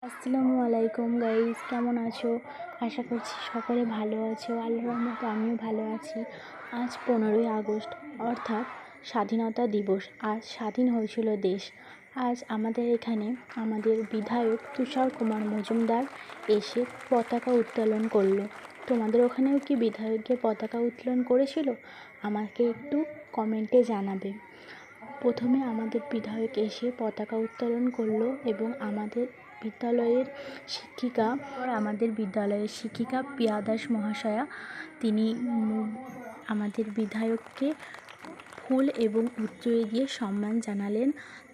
আসসালামু আলাইকুম গাইস, কেমন আছো? আশা করছি সকলে ভালো আছো। আল্লাহর রহমতে আমিও ভালো আছি। আজ 15ই আগস্ট অর্থাৎ স্বাধীনতা দিবস। আজ স্বাধীন হয়েছিল দেশ। আজ আমাদের এখানে আমাদের বিধায়ক তুষার কুমার মজুমদার এসে পতাকা উত্তোলন করলো। তোমাদের ওখানেও কি বিধায়ককে পতাকা উত্তোলন করেছিল? আমাকে একটু কমেন্টে জানাবে। প্রথমে আমাদের বিধায়ক এসে পতাকা উত্তোলন করলো এবং আমাদের বিদ্যালয়ের শিক্ষিকা পিয়া দাস মহাশয়া তিনি আমাদের বিধায়ককে ফুল এবং উত্তরীয় দিয়ে সম্মান জানালেন।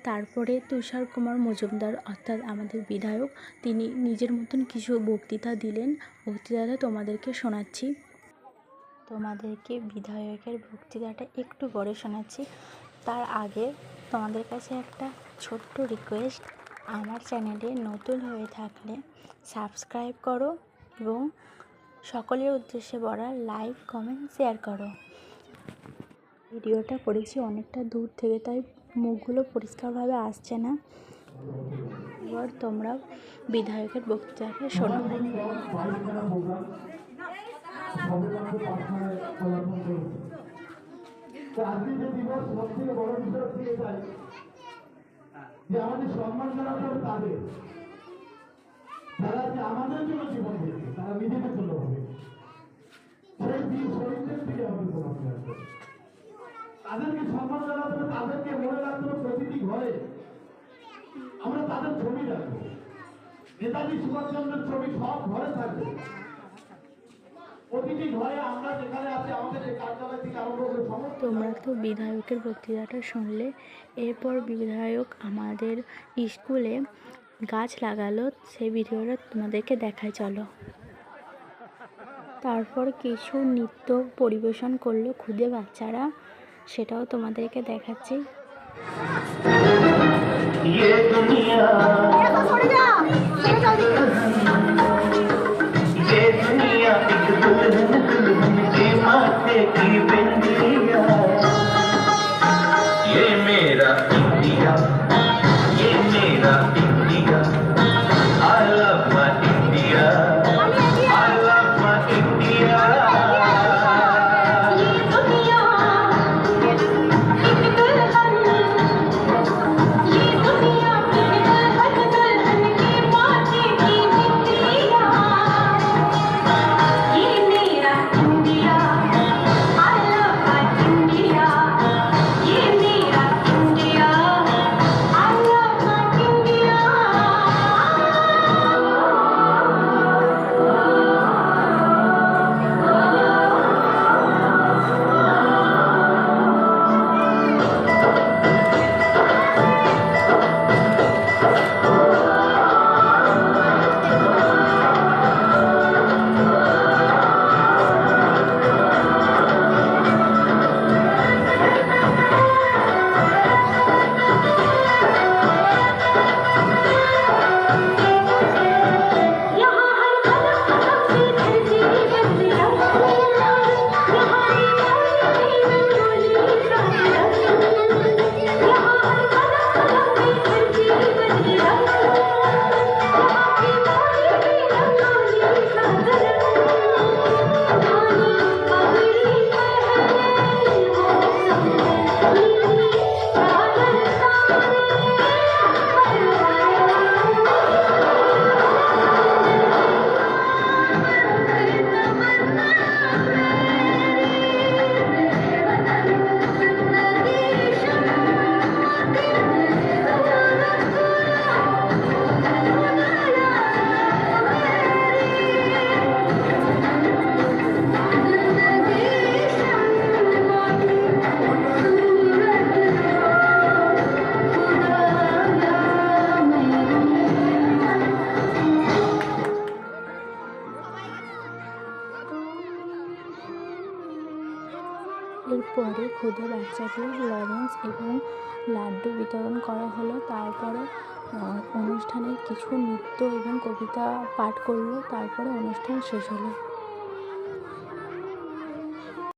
তারপরে তুষার কুমার মজুমদার অর্থাৎ আমাদের বিধায়ক তিনি নিজের মতন কিছু বক্তৃতা দিলেন। বক্তৃতাটা তোমাদেরকে শোনাচ্ছি। তোমাদেরকে বিধায়কের বক্তৃতাটা একটু পরে শোনাচ্ছি। তার আগে তোমাদের কাছে একটা ছোট্ট রিকোয়েস্ট, আমার চ্যানেলে নতুন হয়ে থাকলে সাবস্ক্রাইব করো এবং সকলের উদ্দেশ্যে বলা লাইক, কমেন্ট, শেয়ার করো। ভিডিওটা করেছি অনেকটা দূর থেকে, তাই মুখগুলো পরিষ্কারভাবে আসছে না। এবার তোমরা বিধায়কের বক্তৃতাকে শোনো। যে আমাদের সম্মান জানাতে হবে তাদের, যারা যে আমাদের জন্য জীবন দিয়েছে, তারা নিজেদের জন্য হবে, সেই বীর শহীদদের দিকে আমাদের প্রভাব আসবে। তাদেরকে সম্মান জানাতে হবে, তাদেরকে মনে রাখতে হবে। প্রতিটি ঘরে আমরা তাদের ছবি রাখবো। নেতাজি সুভাষচন্দ্রের ছবি সব ঘরে থাকবে। প্রতিটি ঘরে আমরা যেখানে আছি, আমাদের যে কার্যালয় থেকে আরম্ভ করে সমস্ত। তোমরা তো বিধায়কের বক্তৃতাটা শুনলে। এরপর বিধায়ক আমাদের স্কুলে গাছ লাগালো, সেই ভিডিওটা তোমাদেরকে দেখাই, চলো। তারপর কিছু নৃত্য পরিবেশন করলো খুদে বাচ্চারা, সেটাও তোমাদেরকে দেখাচ্ছি। এরপরে ক্ষুদে বাচ্চাদের লরেন্স এবং লাড্ডু বিতরণ করা হলো। তারপরে অনুষ্ঠানের কিছু নৃত্য এবং কবিতা পাঠ করলো। তারপরে অনুষ্ঠান শেষ হলো।